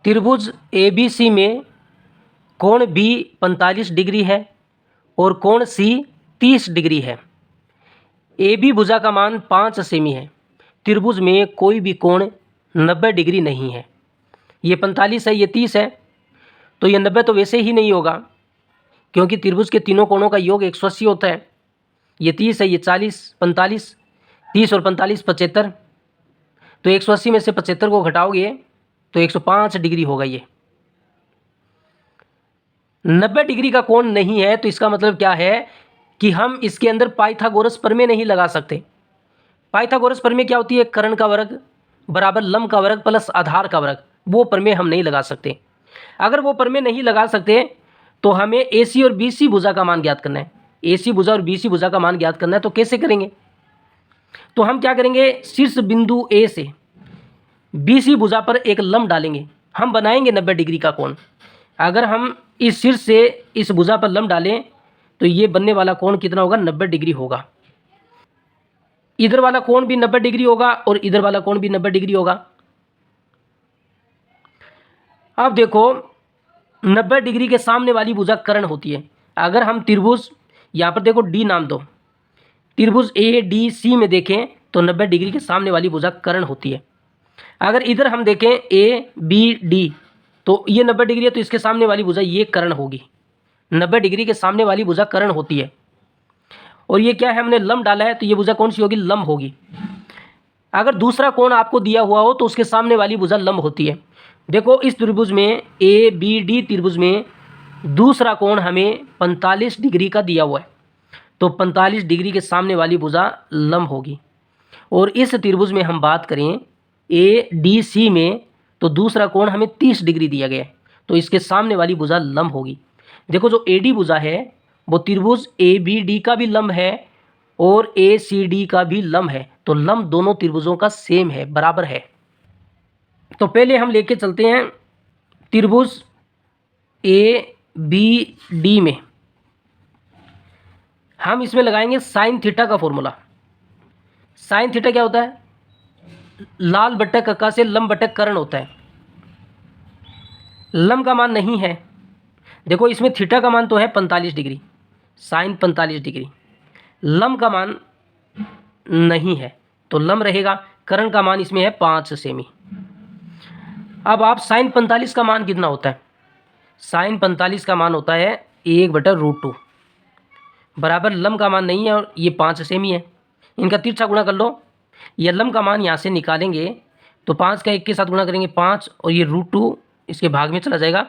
त्रिभुज A B C में कोण बी 45 डिग्री है और कोण सी 30 डिग्री है। ए बी भुजा का मान 5 सेमी है। त्रिभुज में कोई भी कोण 90 डिग्री नहीं है। ये 45 है, ये 30 है, तो ये 90 तो वैसे ही नहीं होगा क्योंकि त्रिभुज के तीनों कोणों का योग 180 होता है। ये 30 है, ये 40, 45, 30 और 45 75, तो 180 में से 75 को घटाओगे तो 105 डिग्री होगा। ये 90 डिग्री का कोण नहीं है, तो इसका मतलब क्या है कि हम इसके अंदर पाइथागोरस प्रमेय नहीं लगा सकते। पाइथागोरस प्रमेय क्या होती है? कर्ण का वर्ग बराबर लंब का वर्ग प्लस आधार का वर्ग। वो प्रमेय हम नहीं लगा सकते। अगर वो प्रमेय नहीं लगा सकते तो हमें ए सी और बी सी भुजा का मान ज्ञात करना है। ए सी भुजा और बी सी भुजा का मान ज्ञात करना है, तो कैसे करेंगे? तो हम क्या करेंगे, शीर्ष बिंदु ए से बी सी भुजा पर एक लंब डालेंगे, हम बनाएंगे 90 डिग्री का कोण। अगर हम इस शीर्ष से इस भुजा पर लंब डालें तो ये बनने वाला कोण कितना होगा? 90 डिग्री होगा। इधर वाला कोण भी 90 डिग्री होगा और इधर वाला कोण भी 90 डिग्री होगा। अब देखो, 90 डिग्री के सामने वाली भुजा कर्ण होती है। अगर हम त्रिभुज, यहाँ पर देखो डी नाम दो, त्रिभुज ए डी सी में देखें तो 90 डिग्री के सामने वाली भुजा कर्ण होती है। अगर इधर हम देखें ए बी डी, तो ये 90 डिग्री है, तो इसके सामने वाली भुजा ये कर्ण होगी। 90 डिग्री के सामने वाली भुजा कर्ण होती है। और ये क्या है, हमने लंब डाला है, तो ये भुजा कौन सी होगी? लंब होगी। अगर दूसरा कोण आपको दिया हुआ हो तो उसके सामने वाली भुजा लंब होती है। देखो, इस त्रिभुज में ए बी डी त्रिभुज में दूसरा कोण हमें 45 डिग्री का दिया हुआ है, तो 45 डिग्री के सामने वाली भुजा लंब होगी। और इस त्रिभुज में हम बात करें ए डी सी में, तो दूसरा कोण हमें 30 डिग्री दिया गया है, तो इसके सामने वाली भुजा लंब होगी। देखो, जो ए डी भुजा है वो त्रिभुज ए बी डी का भी लंब है और ए सी डी का भी लंब है, तो लंब दोनों त्रिभुजों का सेम है, बराबर है। तो पहले हम लेके चलते हैं त्रिभुज ए बी डी में, हम इसमें लगाएंगे साइन थीटा का फॉर्मूला। साइन थीटा क्या होता है? लाल बट्टक कक्का से लंब बट्टक कर्ण होता है। लंब का मान नहीं है, देखो इसमें थीटा का मान तो है 45 डिग्री, साइन 45 डिग्री, लंब का मान नहीं है, तो लंब रहेगा। कर्ण का मान इसमें है 5 सेमी। अब आप साइन 45 का मान कितना होता है? साइन 45 का मान होता है 1/√2 बराबर लंब का मान नहीं है और ये 5 सेमी है। इनका तिरछा गुणा कर लो, ये लंब का मान यहाँ से निकालेंगे तो 5 का 1 के साथ गुणा करेंगे 5, और ये √2 इसके भाग में चला जाएगा,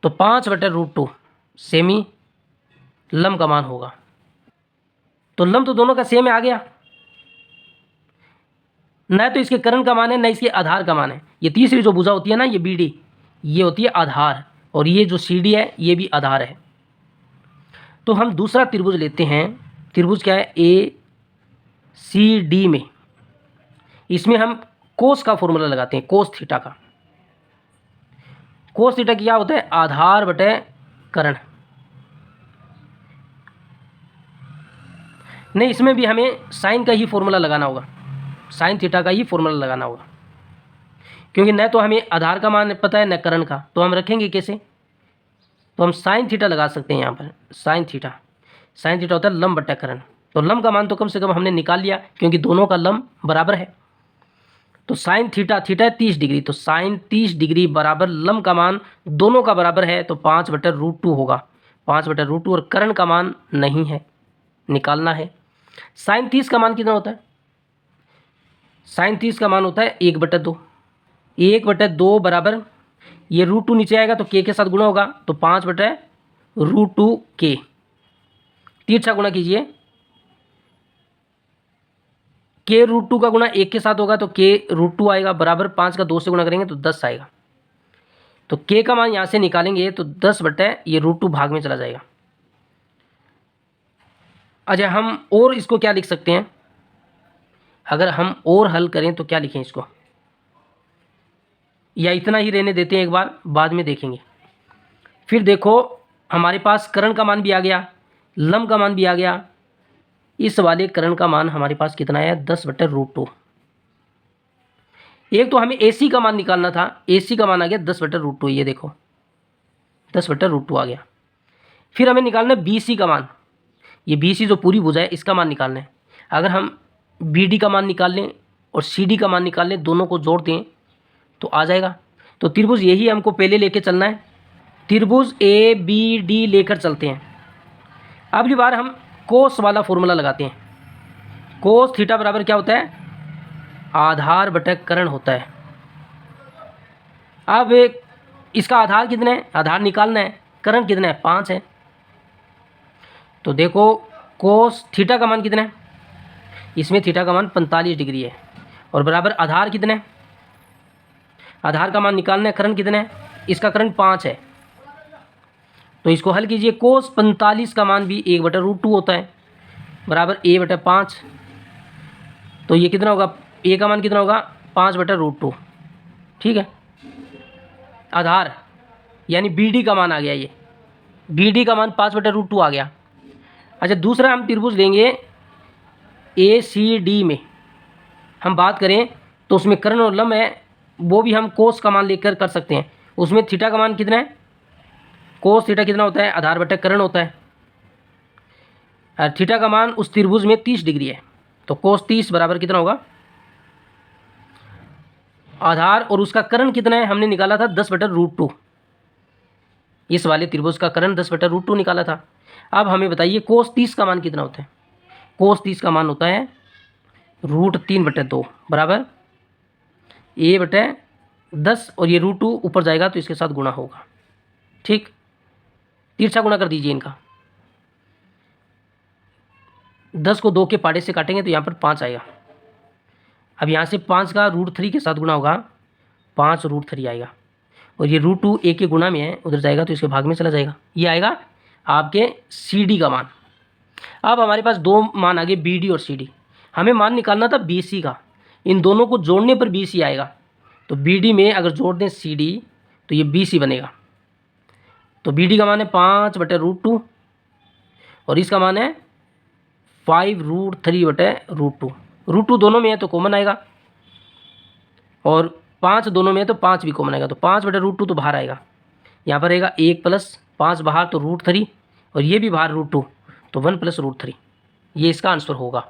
तो 5/√2 सेमी लंब का मान होगा। तो लंब तो दोनों का सेम है, आ गया। न तो इसके कर्ण का मान है, न इसके आधार का मान है। ये तीसरी जो भुजा होती है ना, ये बी डी, ये होती है आधार, और ये जो सी डी है ये भी आधार है। तो हम दूसरा त्रिभुज लेते हैं। त्रिभुज क्या है? ए सी डी में, इसमें हम कोस का फॉर्मूला लगाते हैं, कोस थीटा का। कोस थीटा क्या होता है? आधार बटे कर्ण। नहीं, इसमें भी हमें साइन का ही फॉर्मूला लगाना होगा, साइन थीटा का ही फॉर्मूला लगाना होगा, क्योंकि न तो हमें आधार का मान पता है न कर्ण का, तो हम रखेंगे कैसे? तो हम साइन थीटा लगा सकते हैं यहाँ पर। साइन थीटा, साइन थीटा होता है लंब बटा कर्ण, तो लंब का मान तो कम से कम हमने निकाल लिया क्योंकि दोनों का लंब बराबर है। तो साइन थीटा, थीटा है 30 डिग्री, तो साइन 30 डिग्री बराबर लंब का मान दोनों का बराबर है, तो 5/√2 होगा। 5/√2, और कर्ण का मान नहीं है, निकालना है। साइन 30 का मान कितना होता है? साइन 30 का मान होता है 1/2। 1/2 बराबर, ये √2 नीचे आएगा तो के साथ गुणा होगा, तो 5/√2 के। तिरछा गुणा कीजिए, के √2 का गुणा 1 के साथ होगा तो के √2 आएगा, बराबर 5 का 2 से गुणा करेंगे तो 10 आएगा। तो के का मान यहाँ से निकालेंगे तो 10 बटे ये √2 भाग में चला जाएगा। अच्छा, हम और इसको क्या लिख सकते हैं? अगर हम और हल करें तो क्या लिखें इसको, या इतना ही रहने देते हैं, एक बार बाद में देखेंगे। फिर देखो, हमारे पास कर्ण का मान भी आ गया, लंब का मान भी आ गया। इस वाले कर्ण का मान हमारे पास कितना है? 10/√2। एक तो हमें AC का मान निकालना था, AC का मान आ गया 10/√2, ये देखो 10/√2 आ गया। फिर हमें निकालना है BC का मान, ये BC जो पूरी भुजा है इसका मान निकालना है। अगर हम BD का मान निकाल लें और CD का मान निकाल लें, दोनों को जोड़ दें तो आ जाएगा। तो त्रिभुज यही हमको पहले लेके चलना है, त्रिभुज ABD लेकर चलते हैं। अगली बार हम कोस वाला फॉर्मूला लगाते हैं। कोस थीटा बराबर क्या होता है, आधार बटा कर्ण होता है। अब इसका आधार कितना है, आधार निकालना है, कर्ण कितना है 5 है। तो देखो कोस थीटा का मान कितना है, इसमें थीटा का मान 45 डिग्री है और बराबर आधार कितना है, आधार का मान निकालना है, कर्ण कितना है, इसका कर्ण 5 है। तो इसको हल कीजिए, कोस 45 का मान भी 1/√2 होता है बराबर A/5। तो ये कितना होगा, A का मान कितना होगा 5/√2, ठीक है। आधार यानी BD का मान आ गया, ये BD का मान 5/√2 आ गया। अच्छा दूसरा हम त्रिभुज लेंगे ACD में हम बात करें तो उसमें कर्ण और लंब है, वो भी हम कोस का मान लेकर कर सकते हैं। उसमें थीटा का मान कितना है, कोस थीटा कितना होता है, आधार बटा कर्ण होता है। और थीटा का मान उस त्रिभुज में 30 डिग्री है, तो कोस 30 बराबर कितना होगा, आधार और उसका कर्ण कितना है हमने निकाला था 10/√2। इस वाले त्रिभुज का कर्ण 10/√2 निकाला था। अब हमें बताइए कोस 30 का मान कितना होता है, कोस 30 का मान होता है √3/2 बराबर A/10 और ये √2 ऊपर जाएगा तो इसके साथ गुणा होगा, ठीक। तिरछा गुणा कर दीजिए इनका, 10 को 2 के पाड़े से काटेंगे तो यहाँ पर 5 आएगा। अब यहाँ से 5 का √3 के साथ गुणा होगा, 5√3 आएगा और ये √2 A के गुणा में है, उधर जाएगा तो इसके भाग में चला जाएगा। ये आएगा आपके CD का मान। अब हमारे पास दो मान आ गए BD और CD। हमें मान निकालना था BC का, इन दोनों को जोड़ने पर BC आएगा। तो BD में अगर जोड़ दें CD तो ये BC बनेगा। तो BD का मान है 5/√2 और इसका मान है 5√3/√2। √2 दोनों में है तो कॉमन आएगा और 5 दोनों में है तो 5 भी कॉमन आएगा, तो 5/√2 तो बाहर आएगा। यहाँ पर रहेगा 1 + 5 बाहर तो √3 और ये भी बाहर √2, तो 1 + √3। ये इसका आंसर होगा।